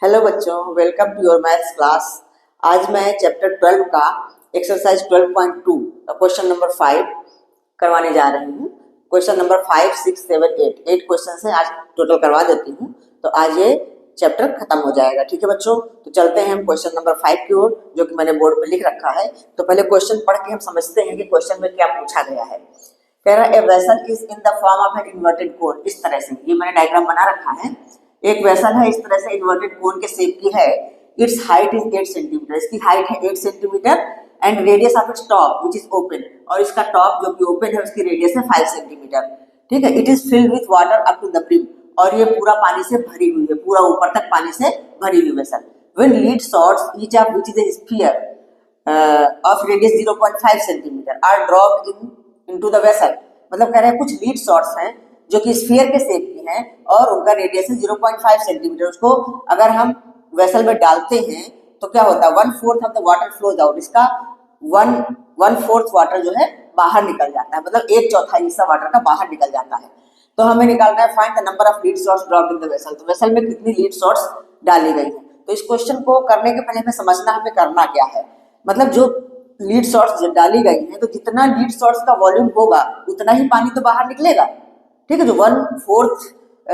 Hello बच्चों, welcome to your maths class. आज मैं चैप्टर 12 का एक्सरसाइज 12.2 का क्वेश्चन नंबर 5 करवाने जा रही हूँ। क्वेश्चन नंबर 5, 6, 7, 8 क्वेश्चन है, आज टोटल करवा देती हूँ तो आज ये चैप्टर खत्म हो जाएगा। ठीक है बच्चों, तो चलते हैं हम क्वेश्चन नंबर 5 की ओर, जो कि मैंने बोर्ड पे लिख रखा है। तो पहले क्वेश्चन पढ़ के हम समझते हैं कि क्वेश्चन में क्या पूछा गया है। कह रहा है a vessel is in the form of an inverted कोन। इस तरह से ये मैंने डायग्राम बना रखा है। एक वेसल है, इस तरह से इन्वर्टेड कोन के शेप की है। इट्स हाइट इज 8 सेंटीमीटर, इसकी हाइट है 8 centimetre and radius of its top which is open, और इसका टॉप जो कि ओपन है उसकी रेडियस है 5 सेंटीमीटर। ठीक है। It is filled with water up to the brim, और ये पूरा पानी से भरी हुई है, पूरा ऊपर तक पानी से भरी हुई vessel. When lead shots each of which is a sphere of radius 0.5 centimetre are dropped into the vessel. मतलब कह रहे हैं कुछ लीड शॉट्स हैं जो कि स्फीयर के शेप की हैं और उनका रेडियस है 0.5 सेंटीमीटर। उसको अगर हम वेसल में डालते हैं तो क्या होता है, 1/4 of the water flows out. इसका 1/4 वाटर जो है बाहर निकल जाता है, मतलब 1/4 हिस्सा वाटर का बाहर निकल जाता है। तो हमें निकालना है find the number of lead shots dropped in the vessel. तो वेसल में कितनी लीड शॉट्स डाली गई है। तो इस क्वेश्चन को करने के पहले हमें समझना हमें करना क्या है। मतलब जो लीड शॉट्स डाली गई हैं, तो जितना लीड शॉट्स का वॉल्यूम होगा उतना ही पानी तो बाहर निकलेगा। ठीक है, जो 1/4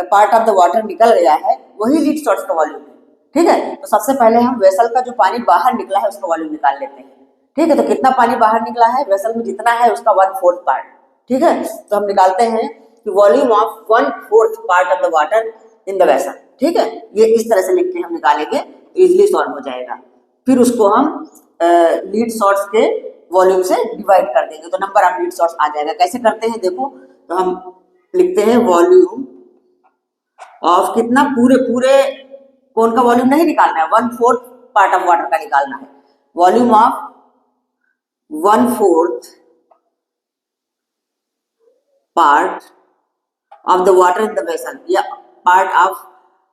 पार्ट ऑफ द वाटर निकल गया है वही लीड शॉट्स का वॉल्यूम है। ठीक है, तो सबसे पहले हम वेसल का जो पानी बाहर निकला है उसका वॉल्यूम निकाल लेते हैं। ठीक है, तो कितना पानी बाहर निकला है, वेसल में जितना है उसका 1/4 पार्ट। ठीक है, तो हम निकालते हैं कि volume of 1/4 part of the water in the vessel. ठीक है, ये इस तरह से लिख के हम निकालेंगे तो इजिली सॉल्व हो जाएगा। फिर उसको हम लीड शॉट्स के वॉल्यूम से डिवाइड कर देंगे तो नंबर ऑफ लीड शॉट्स आ जाएगा। कैसे करते हैं देखो, तो हम लिखते हैं वॉल्यूम ऑफ कितना, पूरे पूरे कोन का वॉल्यूम नहीं निकालना है, 1/4 पार्ट ऑफ वाटर का निकालना है। Volume of 1/4 part of the water in the vessel, या part of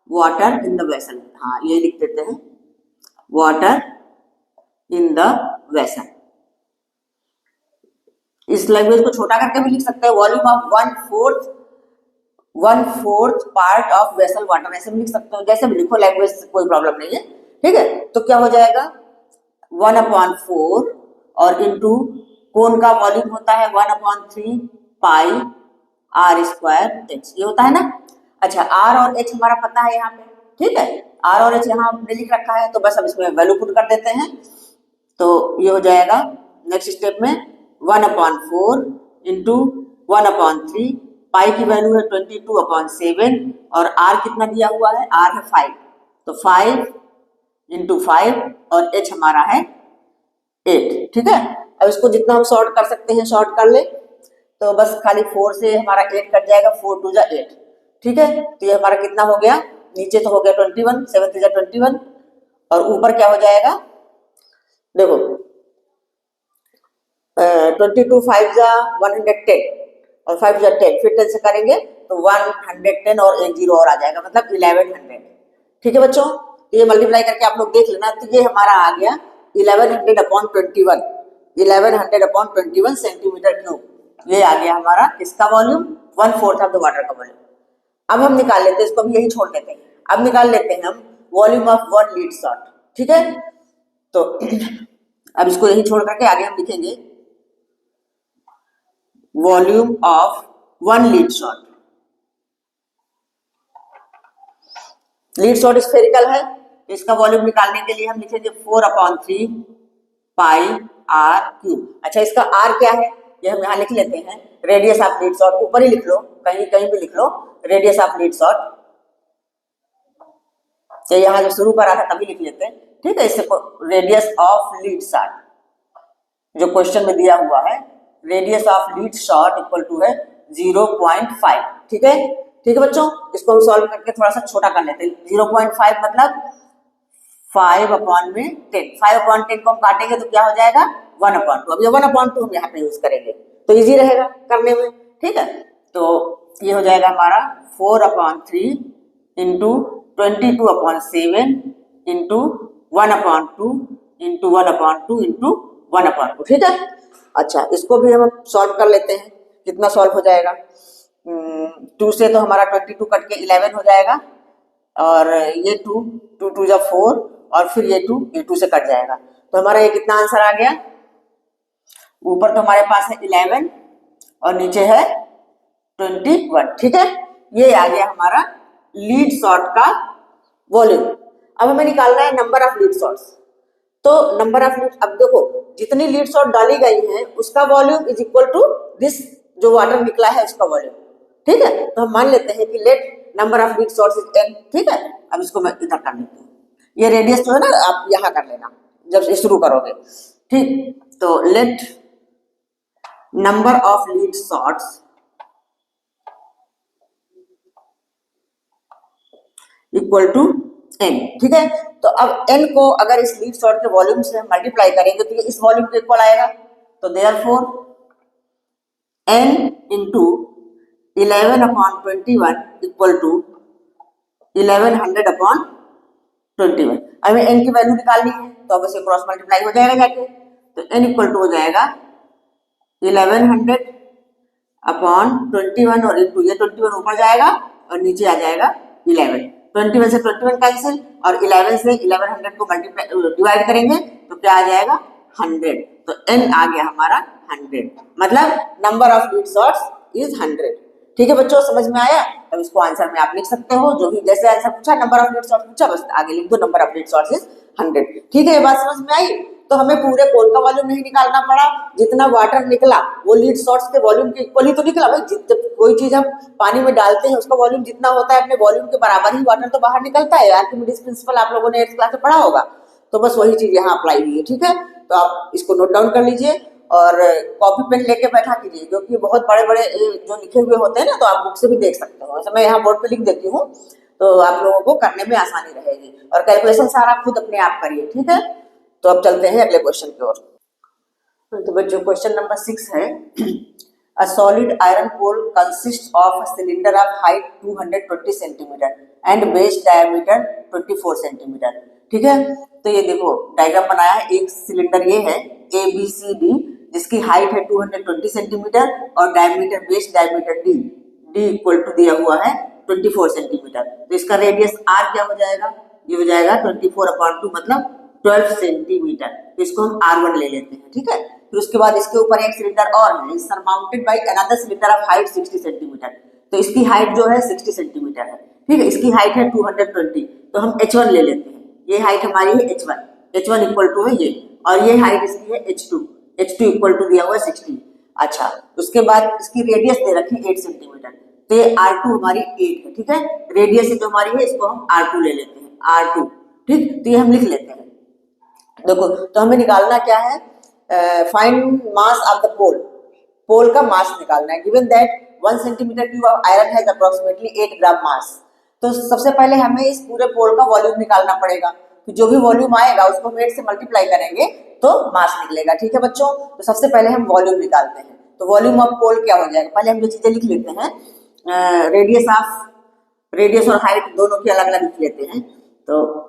water in the vessel. हाँ, ये लिख देते हैं वाटर इन द वेसल। इस लैंग्वेज को छोटा करके भी लिख सकते हैं, volume of 1/4 part of vessel water, ऐसे भी लिख सकते हो, जैसे भी लिखो, लैंग्वेज कोई प्रॉब्लम नहीं है। ठीक है, तो क्या हो जाएगा 1/4 और इंटू कोन का वॉल्यूम होता है 1/3 पाई आर स्क्वायर एच, ये होता है ना। अच्छा, आर और एच हमारा पता है यहाँ पे। ठीक है, आर और एच यहाँ हमने लिख रखा है, तो बस अब इसमें वैल्यू पुट कर देते हैं। तो ये हो जाएगा नेक्स्ट स्टेप में 1/4 इंटू 1/3, पाई की वैल्यू है 22/7 और आर कितना दिया हुआ है, आर है 5, तो 5 इंटू 5 और एच हमारा है 8। ठीक है, अब इसको जितना हम शॉर्ट कर सकते हैं शॉर्ट कर ले, तो बस खाली 4 से हमारा 8 कट जाएगा, 4 2 जा 8। ठीक है, तो ये हमारा कितना हो गया, नीचे तो हो गया 21, 7 3 जा 21 और ऊपर क्या हो जाएगा देखो 22 5 जा 110 और 5 जा 10, फिर 10 से करेंगे तो 110 और एक जीरो और आ जाएगा, मतलब 1100। ठीक है बच्चों, तो ये मल्टीप्लाई करके आप लोग देख लेना, तो ये हमारा आ गया 1100/21, 1100/21 सेंटीमीटर क्यूब। ये आ गया हमारा इसका वॉल्यूम, 1/4 ऑफ द वाटर का वॉल्यूम। अब हम निकाल लेते हैं इसको, हम यही छोड़ देते हैं। अब निकाल लेते हैं हम वॉल्यूम ऑफ 1 लीड शॉट। ठीक है, तो अब इसको यही छोड़ करके आगे हम लिखेंगे volume of 1 lead shot. Lead shot spherical है, इसका वॉल्यूम निकालने के लिए हम लिखेंगे 4/3 पाई आर क्यूब। अच्छा, इसका आर क्या है ये हम यहाँ लिख लेते हैं, रेडियस ऑफ लीड शॉट, ऊपर ही लिख लो, कहीं कहीं भी लिख लो रेडियस ऑफ लीड शॉट, तो यहाँ जो शुरू करा था तभी लिख लेते हैं। ठीक है, इससे रेडियस ऑफ लीड शॉट जो क्वेश्चन में दिया हुआ है, radius of lead shot equal to है 0.5। ठीक है, ठीक है बच्चों, इसको हम सॉल्व करके थोड़ा सा छोटा कर लेते हैं। 0.5 मतलब 5/10, 5/10 को हम काटेंगे तो क्या हो जाएगा 1/2। अब ये 1/2 हम यहाँ पे यूज करेंगे तो इजी रहेगा करने में। ठीक है, तो ये हो जाएगा हमारा 4/3 इंटू 22/7 इंटू 1/2 इंटू 1/2 इंटू 1/2। ठीक है, अच्छा इसको भी हम सॉल्व कर लेते हैं, कितना सॉल्व हो जाएगा, 2 से तो हमारा 22 कट के 11 हो जाएगा और ये 2 2 2 जा 4 और फिर ये 2 से कट जाएगा। तो हमारा ये कितना आंसर आ गया? ऊपर तो हमारे पास है 11 और नीचे है 21। ठीक है, ये आ गया हमारा लीड शॉट का वॉल्यूम। अब हमें निकालना है नंबर ऑफ लीड शॉट्स। तो नंबर ऑफ लीड, अब देखो जितनी लीड शॉट डाली गई है उसका volume is equal to this जो वाटर निकला है उसका वॉल्यूम। ठीक है, तो हम मान लेते हैं कि late number of lead shots is n। ठीक है, अब इसको मैं इधर कर लेती हूँ। ये रेडियस जो है ना आप यहाँ कर लेना जब शुरू करोगे। ठीक, तो let number of lead shots equal to n। ठीक है, तो अब n को अगर इस लीड शॉट के वॉल्यूम से मल्टीप्लाई करेंगे तो ये इस वॉल्यूम के इक्वल आएगा। तो therefore n into 11/21 equal to 1100/21। हमें n की वैल्यू निकालनी है तो अब इसे क्रॉस मल्टीप्लाई हो जाएगा जाके। तो n इक्वल टू हो जाएगा 1100/21 और इंटू ये 21 ऊपर जाएगा और नीचे आ जाएगा 11। 21 से 21 कैंसिल और 11 से 1100 को मल्टीप्लाई डिवाइड करेंगे तो क्या आ जाएगा 100। तो n आ गया हमारा 100, मतलब number of lead shots is 100। ठीक है बच्चों, समझ में आया? अब इसको आंसर में आप लिख सकते हो, जो भी जैसे आंसर पूछा नंबर ऑफ लीड शॉट्स पूछा बस आगे लिख दो number of lead shots is 100। ठीक है, ये बात समझ में आई? तो हमें पूरे पोल का वॉल्यूम नहीं निकालना पड़ा, जितना वाटर निकला वो लीड शॉट्स के वॉल्यूम के इक्वल ही तो निकला भाई। जितने कोई चीज हम पानी में डालते हैं उसका वॉल्यूम जितना होता है अपने वॉल्यूम के बराबर ही वाटर तो बाहर निकलता है। आर्किमिडीज प्रिंसिपल आप लोगों ने 8th क्लास में पढ़ा होगा, तो बस वही चीज यहाँ अप्लाई हुई है। ठीक है, तो आप इसको नोट डाउन कर लीजिए और कॉपी पेन लेके बैठा कीजिए, क्योंकि बहुत बड़े बड़े जो लिखे हुए होते हैं ना तो आप बुक से भी देख सकते हो। वैसे मैं यहाँ बोर्ड पे लिख देती हूँ तो आप लोगों को करने में आसानी रहेगी, और कैलकुलेशन सारा खुद अपने आप करिए। ठीक है, तो अब चलते हैं अगले क्वेश्चन की ओर। तो बच्चों क्वेश्चन नंबर 6 है A solid iron pole consists of a cylinder of height 220 centimeter and base diameter 24 centimeter। ठीक है, तो ये देखो डायग्राम बनाया है। एक सिलेंडर ये है ABCD जिसकी हाइट है 220 सेंटीमीटर और diameter base diameter D equal to दिया हुआ है 24 सेंटीमीटर। तो इसका रेडियस R क्या हो जाएगा? ये हो जाएगा 24/2 मतलब 12 सेंटीमीटर। तो इसको हम R1 ले लेते हैं। ठीक है, फिर उसके बाद इसके ऊपर एक सिलेंडर और है surmounted by another cylinder of height 60 centimetre. तो इसकी हाइट जो है 60 सेंटीमीटर है। ठीक है, इसकी हाइट है 220, तो हम H1 ले लेते हैं। ये हाइट हमारी है H1 इक्वल टू है ये, और ये हाइट इसकी है H2 इक्वल टू दिया हुआ है 60। अच्छा, उसके बाद इसकी रेडियस दे रखी है 8 सेंटीमीटर, तो ये R2 हमारी 8 है। ठीक है, रेडियस जो हमारी है इसको हम R2 ले लेते हैं, R2। ठीक, तो ये हम लिख लेते हैं। देखो तो हमें निकालना क्या है, फाइंड मास ऑफ द पोल का मास निकालना है। Given that 1 centimetre cube of iron has approximately 8 ग्राम मास। तो सबसे पहले हमें इस पूरे पोल का वॉल्यूम निकालना पड़ेगा, तो जो भी वॉल्यूम आएगा उसको हम 8 से मल्टीप्लाई करेंगे तो मास निकलेगा। ठीक है बच्चों, तो सबसे पहले हम वॉल्यूम निकालते हैं। तो वॉल्यूम ऑफ पोल क्या हो जाएगा, पहले हम ये चीजें लिख लेते हैं। रेडियस और हाइट दोनों की अलग अलग लिख लेते हैं। तो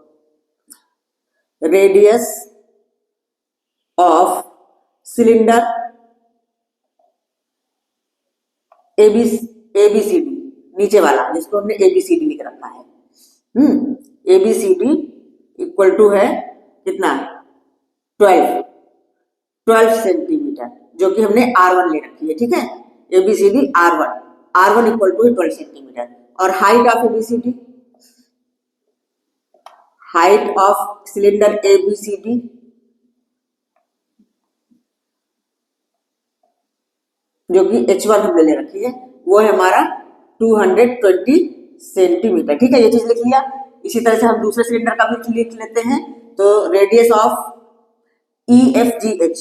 रेडियस ऑफ सिलेंडर एबीसीडी नीचे वाला जिसको हमने एबीसीडी लिख रखा है, एबीसीडी इक्वल टू है कितना 12 सेंटीमीटर, जो कि हमने R1 ले रखी है। ठीक है, ABCD R1 equal to 12 centimetre. और height of ABCD, height of cylinder ABCD जो कि H1 हमने ले रखी है वो है हमारा 220 सेंटीमीटर। ठीक है, ये चीज लिख लिया। इसी तरह से हम दूसरे सिलेंडर का भी लिख लेते हैं। तो रेडियस ऑफ EFGH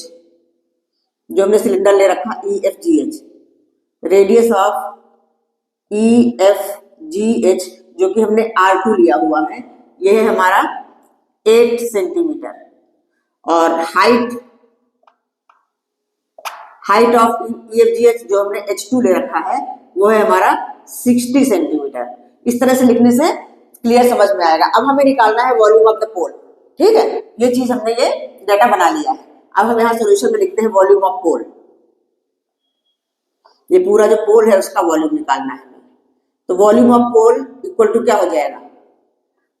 जो हमने सिलेंडर ले रखा EFGH, रेडियस ऑफ EFGH जो कि हमने R2 लिया हुआ है ये है हमारा 8 सेंटीमीटर। और हाइट ऑफ EFGH जो हमने H2 ले रखा है वो है हमारा 60 सेंटीमीटर। इस तरह से लिखने से क्लियर समझ में आएगा। अब हमें निकालना है वॉल्यूम ऑफ द पोल। ठीक है, ये चीज हमने ये डाटा बना लिया है। अब हम यहाँ सोल्यूशन में लिखते हैं वॉल्यूम ऑफ पोल। ये पूरा जो पोल है उसका वॉल्यूम निकालना है हमें। तो volume of pole equal to क्या हो जाएगा,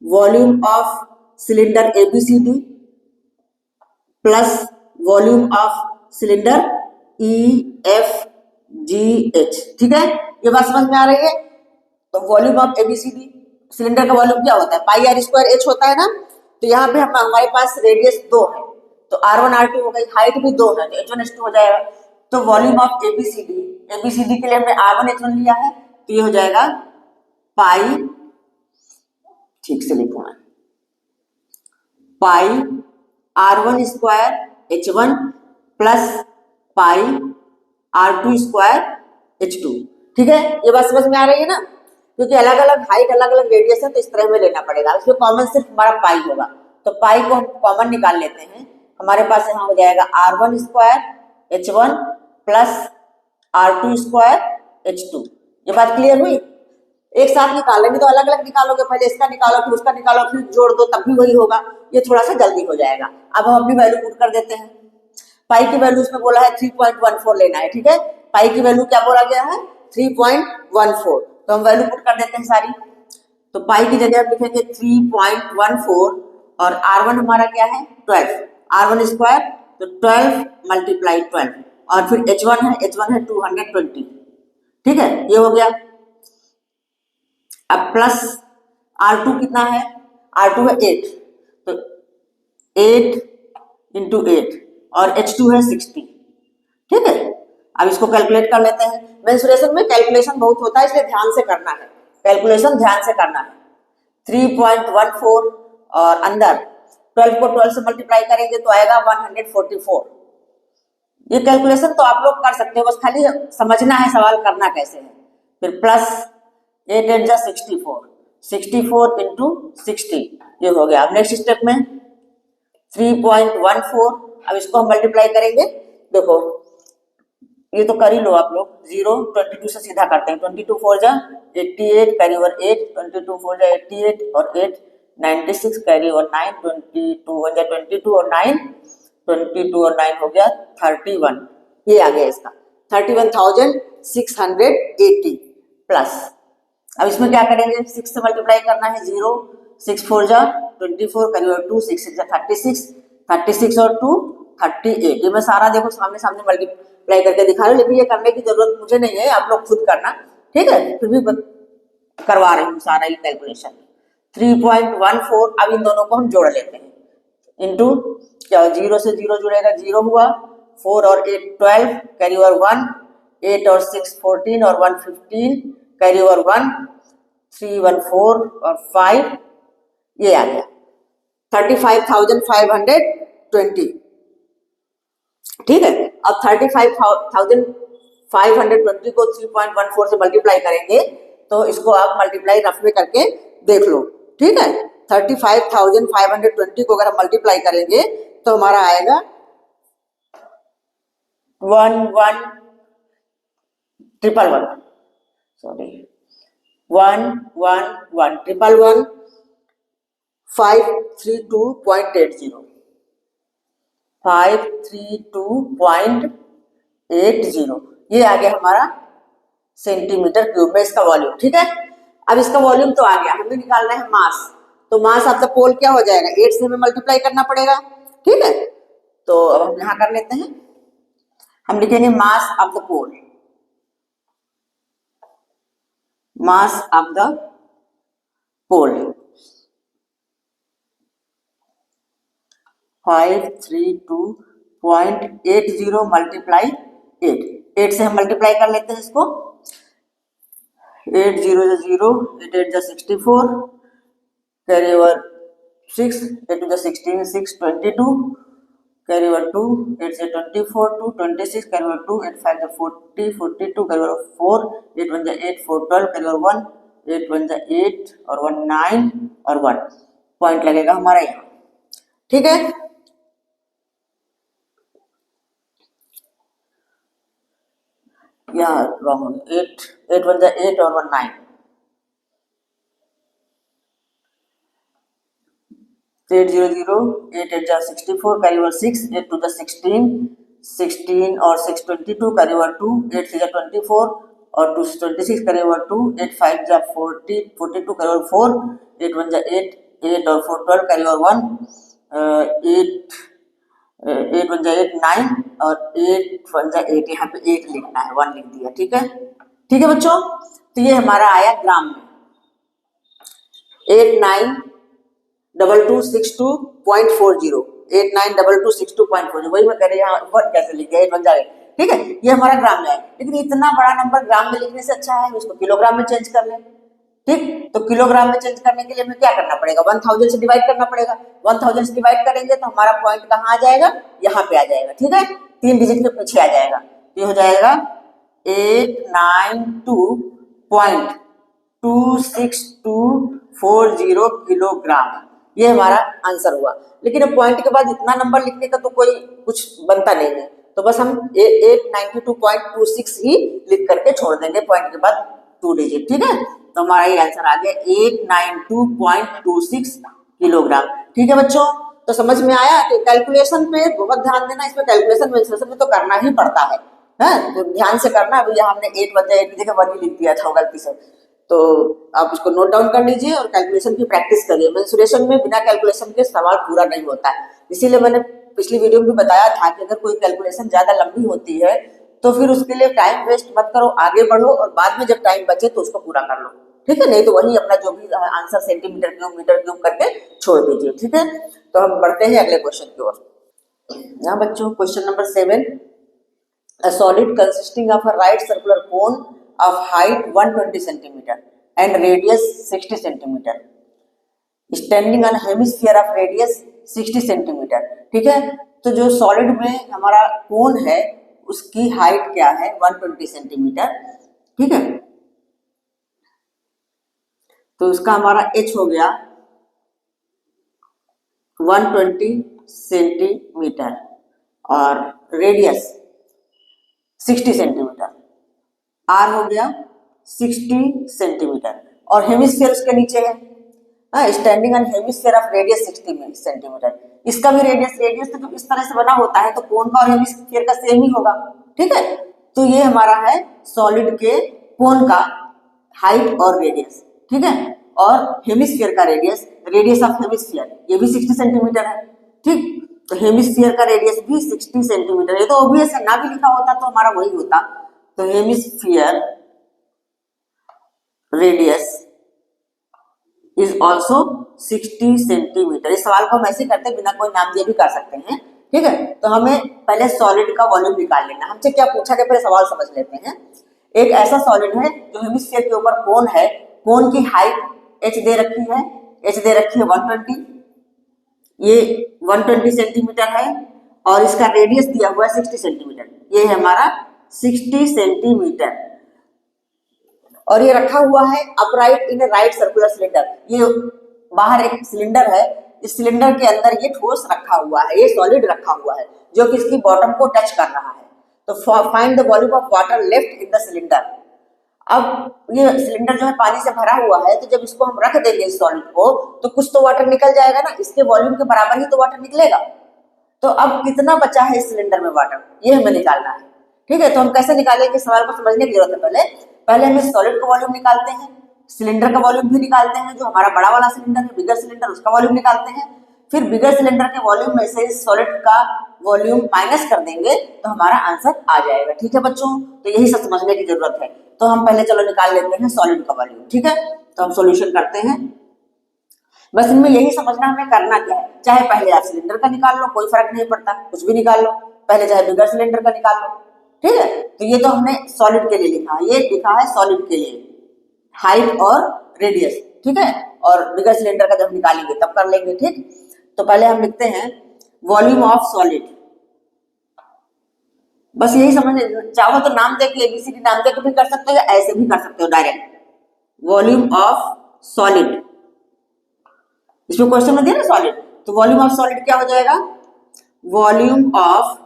volume of cylinder ABCD plus volume of cylinder EFGH। ठीक है, ये बात समझ में आ रही है। तो वॉल्यूम ऑफ ABCD, सिलेंडर का वॉल्यूम क्या होता है, पाई आर स्क्वायर H होता है ना। तो यहाँ पे हमारे पास रेडियस 2 है, तो R1 R2 हो गई, हाइट भी 2 है, तो H1 H2 हो जाएगा। तो वॉल्यूम ऑफ ABCD के लिए हमने R1 H1 लिया है, तो ये हो जाएगा पाई, ठीक से लिखूं मैं, पाई R1 square H1 plus pi R2 square H2। ठीक है, ये बात समझ में आ रही है ना, क्योंकि अलग अलग हाइट अलग अलग रेडियस है, तो इस तरह में लेना पड़ेगा। इसमें कॉमन सिर्फ हमारा पाई होगा, तो पाई को हम कॉमन निकाल लेते हैं। हमारे पास यहाँ हो जाएगा R1 square H1 plus R2 square H2। ये बात क्लियर हुई। एक साथ निकालेंगे तो अलग अलग निकालोगे, पहले इसका निकालो फिर उसका निकालो फिर जोड़ दो, तब भी वही होगा, ये थोड़ा सा जल्दी हो जाएगा। अब हम अपनी वैल्यू पुट कर देते हैं। पाई की वैल्यू इसमें बोला है 3.14 लेना है। ठीक है, पाई की वैल्यू क्या बोला गया है, 3.14। तो हम वैल्यू पुट कर देते हैं सारी। तो पाई की जगह हम लिखेंगे 3.14 और R1 हमारा क्या है 12, R1 स्क्वायर, तो 12 मल्टीप्लाई 12 और फिर H1 है 220। ठीक है, ये हो गया। अब प्लस R2 कितना है, R2 है 8, तो 8 इंटू 8 और H2 है 60। ठीक है, अब इसको कैलकुलेट कर लेते हैं। मेंसुरेशन में कैलकुलेशन बहुत होता है, इसलिए ध्यान से करना है, कैलकुलेशन ध्यान से करना है। 3.14 और अंदर 12 को 12 से मल्टीप्लाई करेंगे तो आएगा 144। ये कैलकुलेशन तो आप लोग कर सकते हो, बस खाली समझना है सवाल करना कैसे है। फिर प्लस 8 8 जा 64, 64 इंटू 60, ये हो गया। अब नेक्स्ट स्टेप में 3.14, अब इसको हम मल्टीप्लाई करेंगे। देखो ये तो कर ही लो आप लोग, 0 22 से सीधा करते हैं, 22 4 जा 88 कैरी ओवर 8, 22 4 जा 88 और 8 96 कैरी ओवर 9, 22 1 जा 22 और 9 22 और 9 हो गया 31। ये आ गया इसका 31,680 प्लस। अब इसमें क्या करेंगे, 6 से मल्टीप्लाई करना है, 0 6 4 जा 24 कैरी ओवर 2 6 6 जा 36, 36 और 2 38। ये मैं सारा देखो सामने सामने मल्टीप्लाई करके दिखा रही हूँ, लेकिन ये करने की जरूरत मुझे नहीं है, आप लोग खुद करना। ठीक है, फिर भी करवा रही हूँ सारा ये कैलकुलेशन। 3.14, अब इन दोनों को हम जोड़ लेते हैं, इंटू क्या 0 से 0 जुड़ेगा 0 हुआ, 4 और 8 12 कैरी ओवर 1, 8 और 6 14 और 1 15 कैरी ओवर 1, 3 1 4 और 5, ये आ गया 35,520। ठीक है, अब 35,520 को 3.14 से मल्टीप्लाई करेंगे, तो इसको आप मल्टीप्लाई रफ में करके देख लो। ठीक है, 35,520 को अगर हम मल्टीप्लाई करेंगे तो हमारा आएगा 1111 सॉरी 111 532.80 532.80, ये आ गया हमारा सेंटीमीटर क्यूब में इसका वॉल्यूम। ठीक है, अब इसका वॉल्यूम तो आ गया, हमें निकालना है मास। तो मास ऑफ द पोल क्या हो जाएगा, 8 से हमें मल्टीप्लाई करना पड़ेगा। ठीक है, तो अब हम यहां कर लेते हैं, हम लिखेंगे mass of the pole, mass of the pole 532.80 multiply 8, 8 से हम मल्टीप्लाई कर लेते हैं इसको, 8 0 0 8 8 64 कैरी ओवर 6 8 2 16 6 22 कैरी ओवर 2 8 से 24 2 26 carry over 2 8 5 40 42 carry over 4 8 1 8 4 12 carry over 1 8 1 8 और 1 9 और 1 पॉइंट लगेगा हमारा यहाँ। ठीक है, यहाँ रॉन्ग, 8 8 1 8 और 1 9, 8 0 0 8 8 64 कैरी ओवर 6 8 2 16 16 और 6 22 कैरी ओवर 2 8 3 24 और 2 26 कैरी ओवर 2 8 5 40 42 कैरी ओवर 4 8 1 8 8 और 4 12, कैरी और 1, 8 8 1 8 9 और 8 1 8, यहाँ पे 8 लिखना है, 1 लिख दिया। ठीक है, ठीक है बच्चों। तो ये हमारा आया ग्राम में 892262.40, 892262.40, वही मैं कह रही हूँ, यहाँ वर्ड कैसे लिख दिया 8 1 8। ठीक है, ये हमारा ग्राम में है, लेकिन इतना बड़ा नंबर ग्राम में लिखने से अच्छा है इसको किलोग्राम में चेंज कर लें। ठीक, तो किलोग्राम में चेंज करने के लिए हमें क्या करना पड़ेगा, 1000 से डिवाइड करना पड़ेगा। 1000 से डिवाइड करेंगे तो हमारा पॉइंट कहाँ आ जाएगा, यहाँ पे आ जाएगा। ठीक है, 3 डिजिट के पीछे आ जाएगा, ये हो जाएगा 892.26240 किलोग्राम। ये हमारा आंसर हुआ। लेकिन अब पॉइंट के बाद इतना नंबर लिखने का तो कोई कुछ बनता नहीं है, तो बस हम 892.26 ही लिख करके छोड़ देंगे पॉइंट के बाद 2 डिजिट। ठीक है, तो हमारा ये आंसर आ गया 892.26 किलोग्राम। ठीक है बच्चों, तो समझ में आया कि कैलकुलेशन पे बहुत ध्यान देना, इसमें कैलकुलेशन मेंसुरेशन में तो करना ही पड़ता है, तो ध्यान से करना। अभी यहाँ हमने 8 बजे 8 की जगह 1 ही लिख दिया था गलती से, तो आप इसको नोट डाउन कर लीजिए और कैलकुलेशन की प्रैक्टिस करिए। मेंसुरेशन में बिना कैलकुलेशन के सवाल पूरा नहीं होता है, इसीलिए मैंने पिछली वीडियो में बताया था कि अगर कोई कैलकुलेशन ज्यादा लंबी होती है तो फिर उसके लिए टाइम वेस्ट मत करो, आगे बढ़ो और बाद में जब टाइम बचे तो उसको पूरा कर लो। ठीक है, नहीं तो वही अपना जो भी answer centimetre cube metre cube करके छोड़ दीजिए। ठीक है, तो हम बढ़ते हैं अगले क्वेश्चन की ओर। यहाँ बच्चों question number 7, a solid consisting of a right circular cone of height 120 centimeter and radius 60 centimeter standing on hemisphere of radius 60 centimeter। ठीक है, तो जो सॉलिड में हमारा कोन है उसकी हाइट क्या है, 120 सेंटीमीटर। ठीक है, तो उसका हमारा h हो गया 120 सेंटीमीटर और रेडियस 60 सेंटीमीटर, r हो गया 60 सेंटीमीटर और हेमिस्फीयर उसके नीचे है, standing on hemisphere of radius 60 centimetre. इसका भी रेडियस तो इस तरह से बना होता है, तो कोन का और हेमिस्फीयर का सेम ही होगा। ठीक है, तो ये हमारा है सॉलिड के कोन का हाइट और रेडियस। ठीक है, और हेमिस्फीयर का रेडियस ऑफ हेमिस्फीयर ये भी 60 सेंटीमीटर है। ठीक, तो हेमिस्फीयर का रेडियस भी 60 सेंटीमीटर। ये तो ऑब्वियस है, ना भी लिखा होता तो हमारा वही होता। तो hemisphere radius is also 60 centimetre. इस सवाल को हम ऐसे करते हैं, बिना कोई नाम दिए भी कर सकते हैं। ठीक है, तो हमें पहले सॉलिड का वॉल्यूम निकाल लेना। हमसे क्या पूछा गया, पहले सवाल समझ लेते हैं। एक ऐसा सॉलिड है जो हेमिस्फीयर के ऊपर कोन है, कोन की हाइट h दे रखी है, 120, ये 120 सेंटीमीटर है और इसका रेडियस दिया हुआ है 60 सेंटीमीटर। ये है हमारा 60 सेंटीमीटर और ये रखा हुआ है upright in right circular cylinder. ये बाहर एक सिलेंडर है, इस सिलेंडर के अंदर ये ठोस रखा हुआ है, ये सॉलिड रखा हुआ है जो कि इसकी बॉटम को टच कर रहा है। तो find the volume of water left in the cylinder. अब ये सिलेंडर जो है पानी से भरा हुआ है, तो जब इसको हम रख देंगे इस सॉलिड को तो कुछ तो वाटर निकल जाएगा ना, इसके वॉल्यूम के बराबर ही तो वाटर निकलेगा। तो अब कितना बचा है इस सिलेंडर में वाटर, ये हमें निकालना है। ठीक है, तो हम कैसे निकालेंगे, सवाल को समझने की जरूरत है। पहले हम इस सॉलिड का वॉल्यूम निकालते हैं, सिलेंडर का वॉल्यूम भी निकालते हैं, जो हमारा बड़ा वाला सिलेंडर है बिगर सिलेंडर उसका वॉल्यूम निकालते हैं। फिर बिगर सिलेंडर के वॉल्यूम में से इस सॉलिड का वॉल्यूम माइनस कर देंगे तो हमारा आंसर आ जाएगा। ठीक है बच्चों, तो यही सब समझने की जरूरत है। तो हम पहले चलो निकाल लेते हैं सॉलिड का वॉल्यूम। ठीक है, तो हम सॉल्यूशन करते हैं। बस इनमें यही समझना हमें करना क्या है, चाहे पहले आप सिलेंडर का निकाल लो, कोई फर्क नहीं पड़ता, कुछ भी निकाल लो, पहले चाहे बिगर सिलेंडर का निकाल लो। ठीक है, तो ये तो हमने सॉलिड के लिए लिखा, ये लिखा है सॉलिड के लिए हाइट और रेडियस। ठीक है, और बिगर सिलेंडर का जब निकालेंगे तब कर लेंगे। ठीक, तो पहले हम लिखते हैं वॉल्यूम ऑफ सॉलिड। बस यही समझ, चाहो तो नाम दे के एबीसीडी नाम दे के भी कर सकते हो या ऐसे भी कर सकते हो डायरेक्ट। वॉल्यूम ऑफ सॉलिड, इसमें क्वेश्चन में दिया ना सॉलिड, तो वॉल्यूम ऑफ सॉलिड क्या हो जाएगा, volume of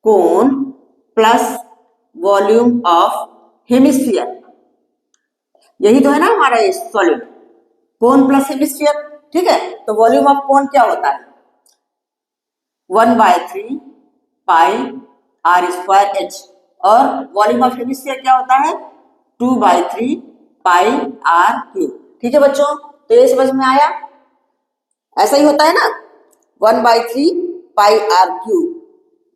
cone plus volume of hemisphere. यही तो है ना हमारा ये सॉलिड, कोन प्लस हेमिस्फीयर। ठीक है, तो वॉल्यूम ऑफ कोन क्या होता है, 1/3 पाई आर स्क्वायर एच, और वॉल्यूम ऑफ हेमिस्फीयर क्या होता है 2/3 पाई आर क्यूब। ठीक है बच्चों, तो ये समझ में आया। ऐसा ही होता है ना, 1/3 pi r cube,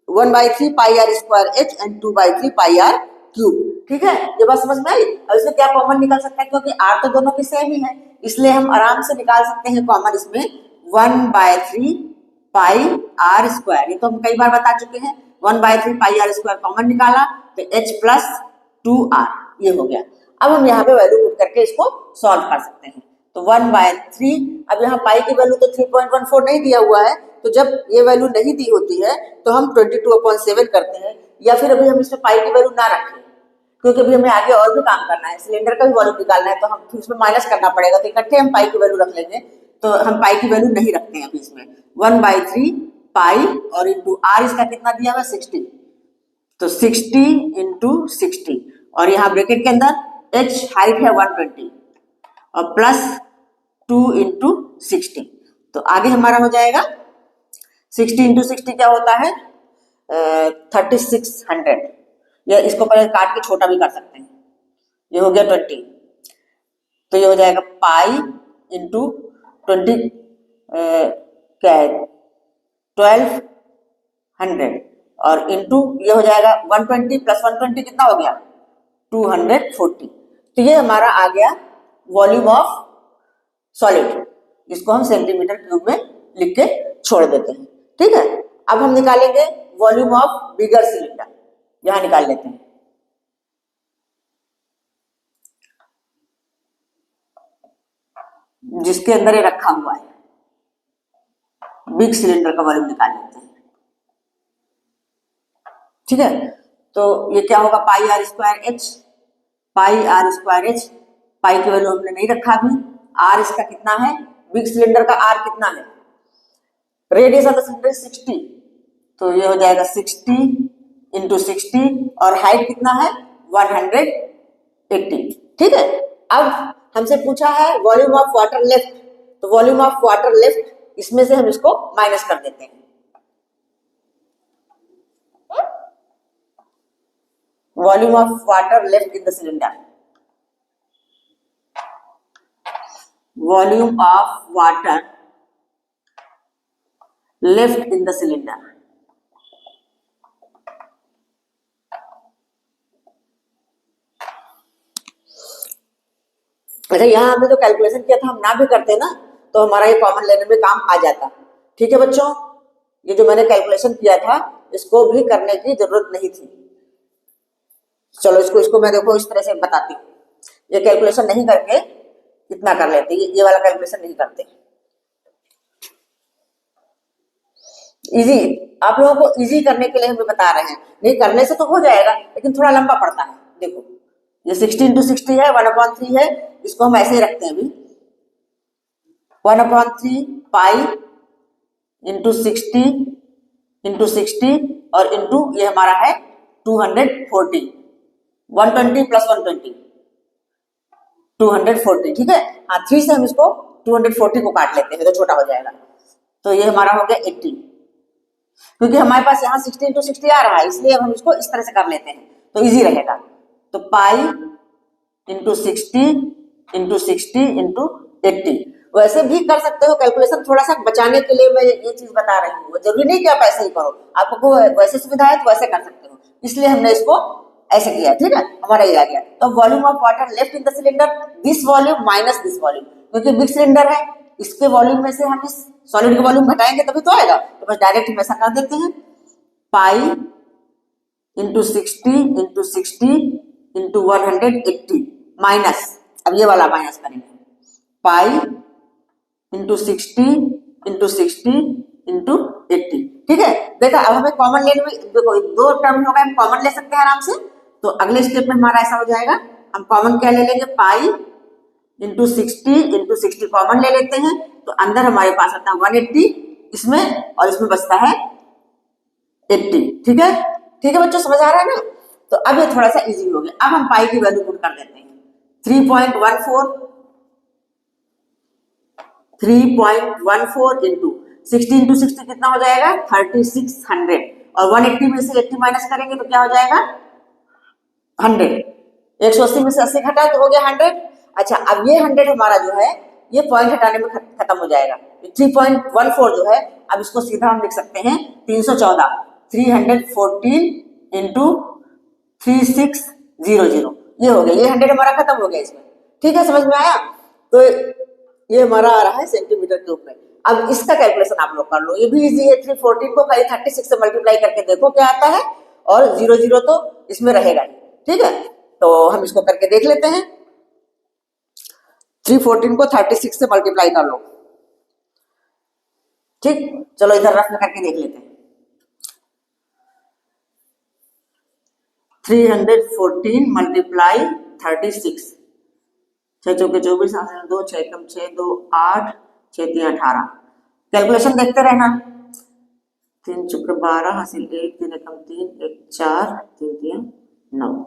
1/3 pi r square h and 2/3 pi r cube. ठीक है, ये बात समझ में आई। अब इसमें क्या कॉमन निकल सकता है, क्योंकि आर तो दोनों के सेम ही है, इसलिए हम आराम से निकाल सकते हैं कॉमन इसमें 1/3 पाई आर स्क्वायर। ये तो हम कई बार बता चुके हैं। 1/3 पाई आर स्क्वायर कॉमन निकाला तो h प्लस 2r ये हो गया। अब हम यहाँ पे वैल्यू पुट करके इसको सॉल्व कर सकते हैं। तो 1/3, अब यहाँ पाई की वैल्यू तो 3.14 नहीं दिया हुआ है, तो जब ये वैल्यू नहीं दी होती है तो हम 22/7 करते हैं, या फिर अभी हम इसमें पाई की वैल्यू ना रखें, क्योंकि अभी हमें आगे और भी काम करना है, सिलेंडर का भी वॉल्यूम निकालना है, तो हम फिर इसमें माइनस करना पड़ेगा, तो इकट्ठे हम पाई की वैल्यू रख लेंगे। तो हम पाई की वैल्यू नहीं रखते हैं अभी इसमें। 1/3 पाई और इंटू आर इसका कितना दिया हुआ 60, तो 60 इंटू 60 और यहाँ ब्रैकेट के अंदर h हाइट है 120 और प्लस 2 इंटू 60, तो आगे हमारा हो जाएगा 60 इंटू 60 क्या होता है 3600, या इसको पहले काट के छोटा भी कर सकते हैं, ये हो गया 20, तो ये हो जाएगा पाई इंटू 20 क्या है 1200 और इंटू ये हो जाएगा 120 प्लस 120 कितना हो गया 240। तो ये हमारा आ गया वॉल्यूम ऑफ सॉलिड, इसको हम सेंटीमीटर क्यूब में लिख के छोड़ देते हैं। ठीक है, अब हम निकालेंगे वॉल्यूम ऑफ बिगर सिलेंडर, यहां निकाल लेते हैं। जिसके अंदर ये रखा हुआ है बिग सिलेंडर का वॉल्यूम निकाल लेते हैं। ठीक है, तो ये क्या होगा pi r square h, pi r square h, pi की वैल्यू हमने नहीं रखा अभी। आर इसका कितना है, बिग सिलेंडर का आर कितना है, रेडियस ऑफ द सिलेंडर 60, तो ये हो जाएगा 60 इंटू 60 और हाइट कितना है 180। ठीक है, अब हमसे पूछा है वॉल्यूम ऑफ वाटर लेफ्ट, तो वॉल्यूम ऑफ वाटर लेफ्ट इसमें से हम इसको माइनस कर देते हैं। Volume of water left in the cylinder, volume of water left in the cylinder. अच्छा, यहां हमने जो कैलकुलेशन किया था हम ना भी करते ना तो हमारा ये कॉमन लेने में काम आ जाता। ठीक है बच्चों, ये जो मैंने कैलकुलेशन किया था इसको भी करने की जरूरत नहीं थी। चलो इसको मैं देखो इस तरह से बताती हूँ, ये कैलकुलेशन नहीं करके इतना कर लेते, ये वाला कैलकुलेशन नहीं करते। इजी, आप लोगों को इजी करने के लिए हम बता रहे हैं, नहीं करने से तो हो जाएगा लेकिन थोड़ा लंबा पड़ता है। देखो ये 60 इंटू 60 है, 1/3 है, इसको हम ऐसे ही रखते हैं अभी 1/3 पाई इंटू 60 इंटू 60 और इंटू ये हमारा है 240, 120 प्लस 120 240। ठीक है, हाँ 3 से हम इसको 240 को काट लेते हैं तो छोटा हो जाएगा, तो ये हमारा हो गया 80, क्योंकि हमारे पास यहाँ 60 इंटू 60 आ रहा है इसलिए हम इसको इस तरह से कर लेते हैं तो इजी रहेगा। तो पाई इंटू 60 इंटू 60 इंटू 80, वैसे भी कर सकते हो कैलकुलेशन, थोड़ा सा बचाने के लिए मैं ये चीज बता रही हूँ, जरूरी नहीं कि आप ऐसे ही करो, आपको वैसे सुविधा है तो वैसे कर सकते हो, इसलिए हमने इसको ऐसे किया। ठीक है, हमारा ये आ गया। तो volume of water left in the cylinder, this volume minus this volume, क्योंकि बिग सिलेंडर है इसके वॉल्यूम में से हम इस सॉलिड के वॉल्यूम घटाएंगे तभी तो आएगा, तो बस डायरेक्ट हम ऐसा कर देते हैं pi into 60 into 60 into 180 minus, अब ये वाला माइनस करेंगे पाई इंटू 60 इंटू 60 इंटू 80। ठीक है, देखा अब हमें कॉमन लेने में देखो दो टर्म हो गए, हम कॉमन ले सकते हैं आराम से। तो अगले स्टेप में हमारा ऐसा हो जाएगा, हम कॉमन क्या ले लेंगे पाई इंटू 60 कॉमन ले लेते हैं, तो अंदर हमारे पास आता है 180 इसमें और इसमें बचता है 80। ठीक है, ठीक है बच्चों, समझ आ रहा है ना। तो अब ये थोड़ा सा इजी हो गया। अब हम पाई की वैल्यू पुट कर देते हैं 3.14 इंटू 60 इंटू 60 कितना हो जाएगा 3600 और 180 में से 80 माइनस करेंगे तो क्या हो जाएगा 100, 180 में से 80 घटा तो हो गया 100। अच्छा, अब ये 100 हमारा जो है ये पॉइंट हटाने में खत्म हो जाएगा, 3.14 जो है, अब इसको सीधा हम लिख सकते हैं 314, 314 इंटू 3600, ये हो गया, ये 100 हमारा खत्म हो गया इसमें। ठीक है, समझ में आया? तो ये हमारा आ रहा है सेंटीमीटर क्यूब में। अब इसका कैलकुलेशन आप लोग कर लो, ये भी इजी है। 314 को खाली 36 से मल्टीप्लाई करके देखो क्या आता है, और 00 तो इसमें रहेगा ही। ठीक है, तो हम इसको करके देख लेते हैं। 314 को 36 से मल्टीप्लाई कर लो। ठीक, चलो इधर रफ में करके देख लेते हैं। 314 मल्टीप्लाई 36, 6 चौके 24, 2 6 कम 6 2 8, 6 3 18। कैलकुलेशन देखते रहना। 3 चौके 12 हासिल 1, 3 कम 3 1 4, 3 3 9,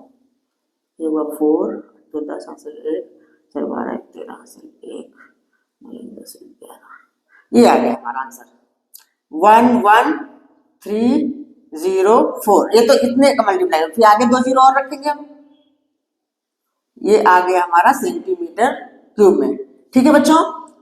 ये हुआ 4 2 10 हासिल 1, 4 12 1 13 हासिल 1, 9 10 11। ये आ गया हमारा आंसर 11304। ये तो इतने का मल्टीप्लाई, फिर आगे 2 जीरो और रखेंगे हम। ये आ गया हमारा सेंटीमीटर क्यूब में। ठीक है बच्चों,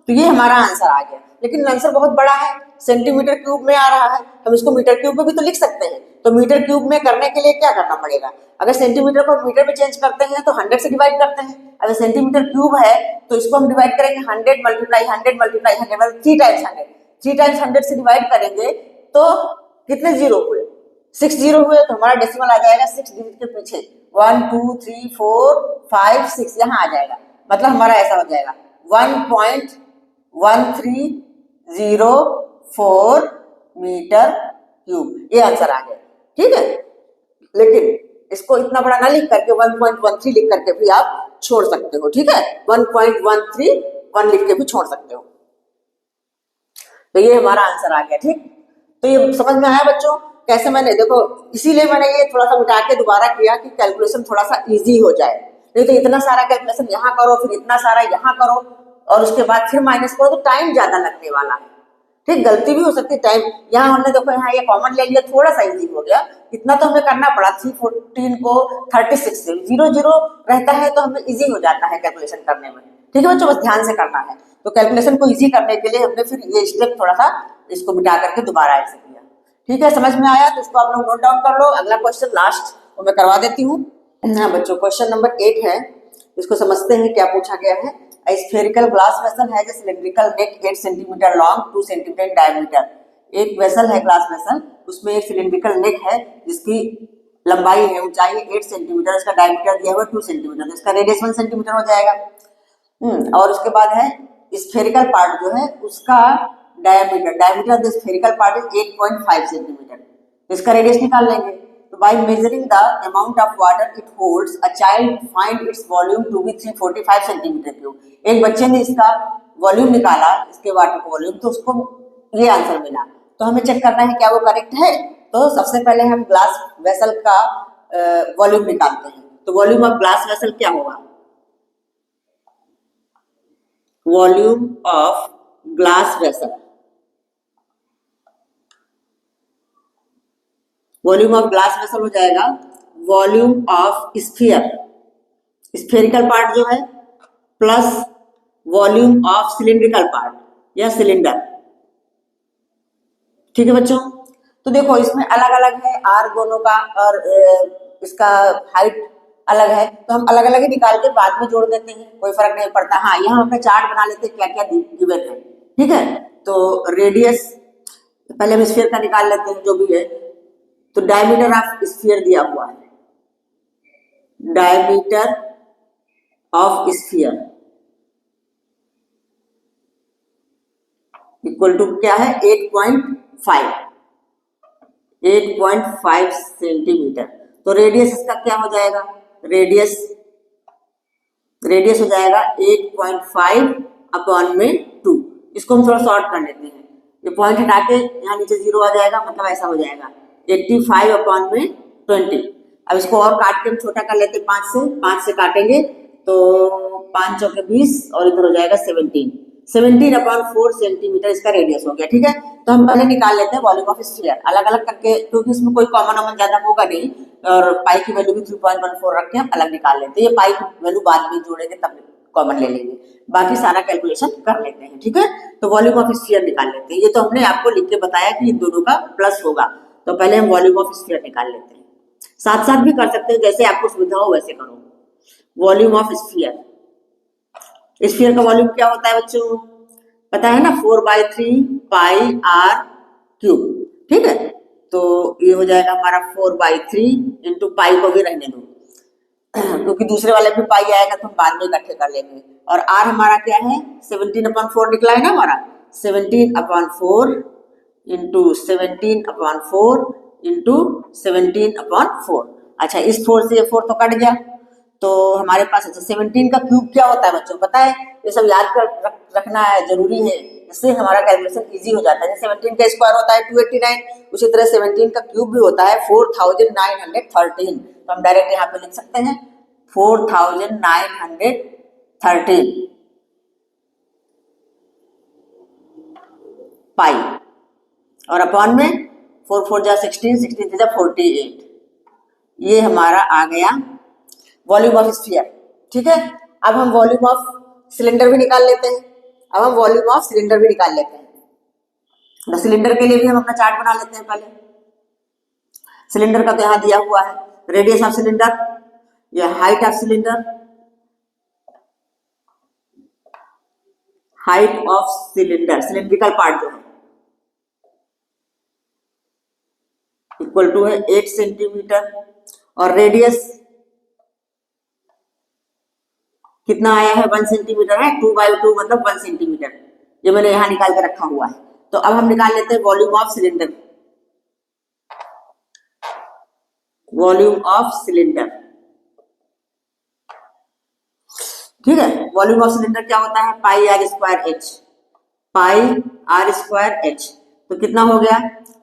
तो ये हमारा आंसर आ गया, लेकिन आंसर बहुत बड़ा है, सेंटीमीटर क्यूब में आ रहा है। हम इसको मीटर क्यूब में भी तो लिख सकते हैं। तो मीटर क्यूब में करने के लिए क्या करना पड़ेगा? अगर सेंटीमीटर को मीटर में चेंज करते हैं तो 100 से डिवाइड करते हैं। अगर सेंटीमीटर क्यूब है तो इसको हम डिवाइड करेंगे 100 मल्टीप्लाई 100 मल्टीप्लाई 100, मतलब 3 टाइम्स 100, 3 टाइम्स 100 से डिवाइड करेंगे तो कितने जीरो हुए? 6 जीरो हुए। तो हमारा डेसिमल आ जाएगा 6 डिजिट के पीछे, 1 2 3 4 5 6 यहाँ आ जाएगा। मतलब हमारा ऐसा हो जाएगा 1.1304 मीटर क्यूब, ये आंसर आ गया। ठीक है, लेकिन इसको इतना बड़ा ना लिख करके 1.13 लिख करके भी आप छोड़ सकते हो। ठीक है, 1.131 लिख के भी छोड़ सकते हो। तो ये हमारा आंसर आ गया। ठीक, तो ये समझ में आया बच्चों कैसे? मैंने देखो, इसीलिए मैंने ये थोड़ा सा उठा के दोबारा किया कि कैलकुलेशन थोड़ा सा इजी हो जाए। नहीं तो इतना सारा कैलकुलेशन यहाँ करो, फिर इतना सारा यहाँ करो, और उसके बाद फिर माइनस करो, तो टाइम ज्यादा लगने वाला है। ठीक, गलती भी हो सकती है टाइम। यहाँ हमने देखो यहाँ ये कॉमन ले लिया, थोड़ा सा इजी हो गया। इतना तो हमें करना पड़ा, 314 को 36 से 00 रहता है तो हमें इजी हो जाता है कैलकुलेशन करने में। ठीक है बच्चों, बस ध्यान से करना है। तो कैलकुलेशन को इजी करने के लिए हमने फिर ये स्टेप थोड़ा सा इसको मिटा करके दोबारा ऐसे किया। ठीक है, समझ में आया? तो इसको आप लोग नोट डाउन कर लो। अगला क्वेश्चन लास्ट वो मैं करवा देती हूँ। हाँ बच्चों, क्वेश्चन नंबर 8 है, इसको समझते हैं क्या पूछा गया है। A spherical glass vessel has a cylindrical neck 8 centimetre long 2 centimetre diameter. एक वेसल है, ग्लास वेसल, उसमें एक सिलिंड्रिकल नेक है जिसकी लंबाई है, ऊंचाई 8 सेंटीमीटर, इसका डायमीटर दिया हुआ 2 सेंटीमीटर, इसका रेडियस 1 सेंटीमीटर हो जाएगा। और उसके बाद है स्फेरिकल पार्ट जो है उसका diameter of the spherical part is 8.5 centimetre, इसका रेडियस निकाल लेंगे। तो by measuring the amount of water it holds a child find its volume to be 345 centimetre cube. एक बच्चे ने इसका वॉल्यूम निकाला, इसके वाटर का वॉल्यूम, तो उसको ये आंसर मिला। तो हमें चेक करना है क्या वो करेक्ट है। तो सबसे पहले हम ग्लास वेसल का वॉल्यूम निकालते हैं। तो वॉल्यूम ऑफ ग्लास वेसल क्या होगा? Volume of glass vessel, volume of glass vessel हो जाएगा volume of sphere, spherical part जो है, plus volume of cylindrical part या सिलेंडर। ठीक है बच्चों, तो देखो इसमें अलग अलग है आर दोनों का, और इसका हाइट अलग है, तो हम अलग अलग ही निकाल के बाद में जोड़ देते हैं, कोई फर्क नहीं पड़ता। हाँ, यहाँ हमने चार्ट बना लेते हैं क्या क्या गिवन है। ठीक है, तो रेडियस पहले हम स्फीयर का निकाल लेते हैं जो भी है। तो डायमीटर ऑफ स्फीयर दिया हुआ है, diameter of sphere equal to क्या है? 8.5 सेंटीमीटर। तो रेडियस इसका क्या हो जाएगा? रेडियस हो जाएगा 8.5 अपॉन में 2। इसको हम थोड़ा शॉर्ट कर लेते हैं, ये पॉइंट हटा के यहाँ नीचे 0 आ जाएगा, मतलब ऐसा हो जाएगा 85 अपॉन में 20। अब इसको और काट के हम छोटा कर लेते हैं 5 से काटेंगे तो 5 चौके 20 और इधर हो जाएगा 17 अपॉन 4 सेंटीमीटर इसका रेडियस हो गया। ठीक है, तो हम पहले निकाल लेते हैं वॉल्यूम ऑफ स्फीयर अलग अलग करके, क्योंकि इसमें कोई कॉमन ज्यादा होगा नहीं, और पाई की वैल्यू भी 3.14 रख के हम अलग निकाल लेते हैं। ये पाई की वैल्यू बाद में जोड़ेंगे तब कॉमन ले लेंगे, बाकी सारा कैलकुलेशन कर लेते हैं। ठीक है, तो वॉल्यूम ऑफ स्फीयर निकाल लेते हैं। ये तो हमने आपको लिख के बताया कि इन दोनों का प्लस होगा, तो पहले हम वॉल्यूम ऑफ स्फीयर निकाल लेते हैं। साथ साथ भी कर सकते हैं, जैसे आपको सुविधा हो वैसे करो। वॉल्यूम ऑफ स्फीयर, स्फीयर का वॉल्यूम क्या होता है बच्चों, पता है ना, 4/3 पाई आर क्यूब। ठीक है, तो ये हो जाएगा हमारा 4/3 इंटू पाई को भी रहने दो क्योंकि दूसरे वाले में पाई आएगा तो हम बाद में इकट्ठे कर लेंगे। और आर हमारा क्या है, 17/4 निकला है ना हमारा, 17/4 इंटू 17/4 इंटू 17/4। अच्छा, इस 4 से ये 4 तो कट गया, तो हमारे पास अच्छा 17 का क्यूब क्या होता है बच्चों, पता है, ये सब याद कर रखना है, जरूरी है, इससे हमारा कैलकुलेशन इजी हो जाता है। 17 का स्क्वायर होता है 289, उसी तरह 17 का क्यूब भी होता है 4913। तो हम डायरेक्ट यहाँ पे लिख सकते हैं 4913 पाई, और अपॉन में 4 4 जा 16, 16 जा 48। ये हमारा आ गया वॉल्यूम ऑफ स्फीयर। ठीक है, अब हम वॉल्यूम ऑफ सिलेंडर भी निकाल लेते हैं। अब हम वॉल्यूम ऑफ सिलेंडर भी निकाल लेते हैं। तो सिलेंडर के लिए भी हम अपना चार्ट बना लेते हैं। पहले सिलेंडर का तो यहाँ दिया हुआ है, रेडियस ऑफ सिलेंडर, या height of cylinder, height of cylinder, cylindrical part जो है, इक्वल टू है 8 सेंटीमीटर, और रेडियस कितना आया है, 1 सेंटीमीटर है, 2/2 मतलब 1 सेंटीमीटर। ये मैंने यहाँ निकाल के रखा हुआ है। तो अब हम निकाल लेते हैं volume of cylinder. Volume of cylinder, ठीक है, वॉल्यूम ऑफ सिलेंडर क्या होता है, pi r square h, pi r square h. तो कितना हो गया,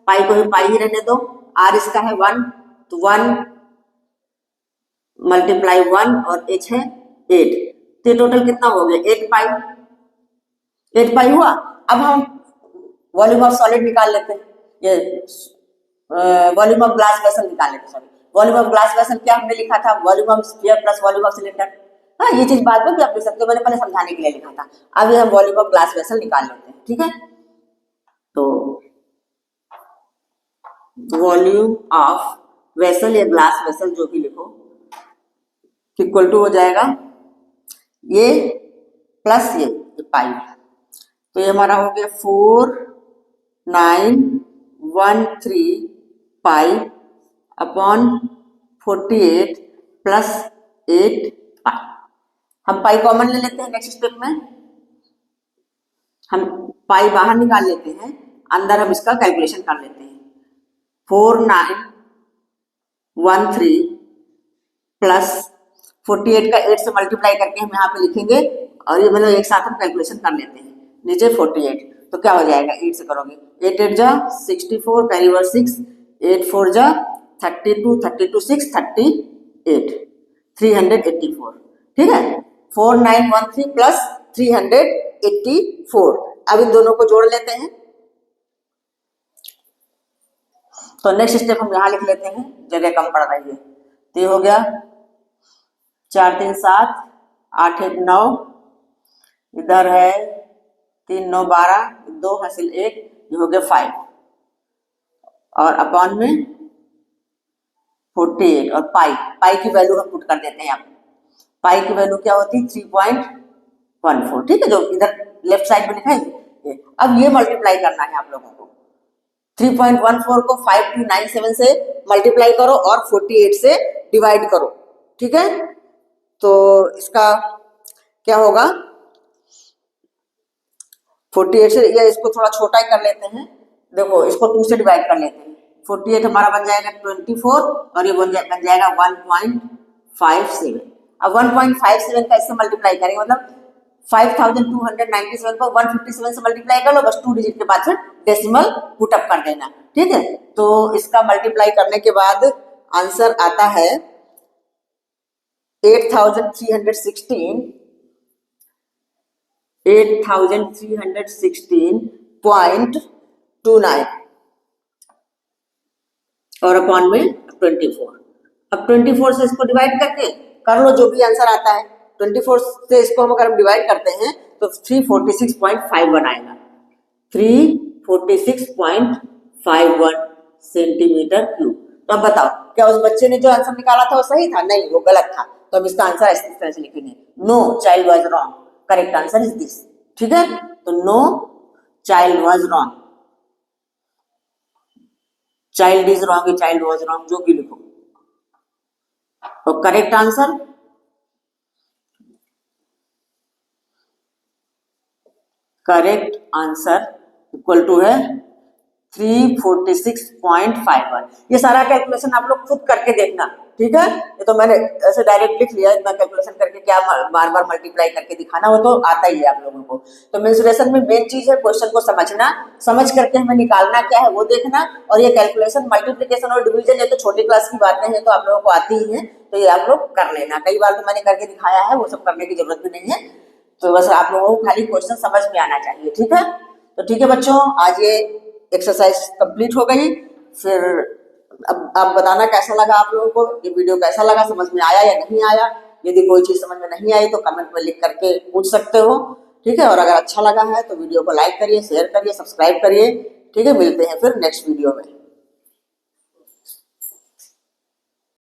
पाई को भी पाई ही रहने दो, आर इसका है 1, तो 1 मल्टीप्लाई 1 और एच है 8, तो टोटल कितना हो गया 8 पाई, 8 पाई हुआ। अब हम वॉल्यूम ऑफ सॉलिड निकाल लेते हैं, ये वॉल्यूम ऑफ ग्लास वेसल निकाल लेते हैं। Sorry, volume of glass vessel क्या हमने लिखा था, volume of sphere plus volume of cylinder. हाँ, ये चीज बाद में भी आप लिख सकते हो, मैंने पहले समझाने के लिए लिखा था। अब ये हम वॉल्यूम ऑफ ग्लास वेसल निकाल लेते हैं। ठीक है, तो वॉल्यूम ऑफ वेसल या ग्लास वेसल जो भी लिखो, इक्वल टू हो जाएगा ये प्लस ये पाई, तो ये हमारा हो गया 4913 पाई अपॉन 48 प्लस 8 पाई। हम पाई कॉमन ले लेते हैं। नेक्स्ट स्टेप में हम पाई बाहर निकाल लेते हैं, अंदर हम इसका कैलकुलेशन कर लेते हैं। 4913 प्लस 48 का 8 से मल्टीप्लाई करके हम यहाँ पे लिखेंगे, और ये मतलब एक साथ हम कैलकुलेशन कर लेते हैं। नीचे 48, तो क्या हो जाएगा, 8 से करोगे, 8 8 जा 64, कैरी ओवर 6, 8 4 जा 32, 32 6 38, 384। ठीक है, 4913 प्लस 384। अब इन दोनों को जोड़ लेते हैं। तो नेक्स्ट स्टेप हम यहाँ लिख लेते हैं, जगह कम पड़ रही है। तो ये हो गया 4 3 7, 8 1 9, इधर है 3 9 12, 2 हासिल 1, ये हो गया 5, और अपॉन में 48, और पाई, पाई की वैल्यू हम पुट कर देते हैं यहाँ। पाई की वैल्यू क्या होती है 3.14। ठीक है, जो इधर लेफ्ट साइड में लिखा है ये। अब ये मल्टीप्लाई करना है आप लोगों को, 3.14 को 5297 से मल्टीप्लाई करो और 48 से डिवाइड करो। ठीक है, तो इसका क्या होगा, 48 से, या इसको थोड़ा छोटा ही कर लेते हैं, देखो इसको 2 से डिवाइड कर लेते हैं। 48 हमारा बन जाएगा 24, और ये बन जाएगा 1.57। अब 1.57 का इससे मल्टीप्लाई करेंगे, मतलब 5297 को 157 से मल्टीप्लाई कर लो, बस 2 डिजिट के बाद फिर डेसिमल पुट अप कर देना। ठीक है, तो इसका मल्टीप्लाई करने के बाद आंसर आता है 8316.29 और अपॉन में 24। अब 24 से इसको डिवाइड करके कर लो, जो भी आंसर आता है। 24 से इसको हम अगर हम डिवाइड करते हैं तो 346.51 बनाएगा, 346.51 सेंटीमीटर क्यूब। तो अब बताओ क्या उस बच्चे ने जो आंसर निकाला था वो सही था? नहीं, वो गलत था। तो अब इसका आंसर इस तरह से लिखेंगे, no child was wrong, correct answer is this. ठीक है, तो no child was wrong, child is wrong, child was wrong, जो भी लिखो। तो करेक्ट आंसर इक्वल टू है 346.51। ये सारा कैलकुलेशन आप लोग खुद करके देखना, ठीक है। ये तो मैंने ऐसे डायरेक्ट लिख लिया, इतना कैलकुलेशन करके क्या बार बार मल्टीप्लाई करके दिखाना, वो तो आता ही है आप लोगों को। तो मेंसुरेशन में मेन चीज है क्वेश्चन को समझना, समझ करके हमें निकालना क्या है वो देखना। और ये कैलकुलेशन मल्टीप्लिकेशन और डिवीजन ये तो छोटी क्लास की बातें हैं, तो आप लोगों को आती ही है, तो ये आप लोग कर लेना। कई बार तो मैंने करके दिखाया है, वो सब करने की जरूरत भी नहीं है। तो बस आप लोगों को खाली क्वेश्चन समझ में आना चाहिए, ठीक है। तो ठीक है बच्चों, आज ये एक्सरसाइज कंप्लीट हो गई। फिर अब आप बताना कैसा लगा आप लोगों को, ये वीडियो कैसा लगा, समझ में आया या नहीं आया। यदि कोई चीज समझ में नहीं आई तो कमेंट में लिख करके पूछ सकते हो, ठीक है। और अगर अच्छा लगा है तो वीडियो को लाइक करिए, शेयर करिए, सब्सक्राइब करिए, ठीक है। मिलते हैं फिर नेक्स्ट वीडियो में।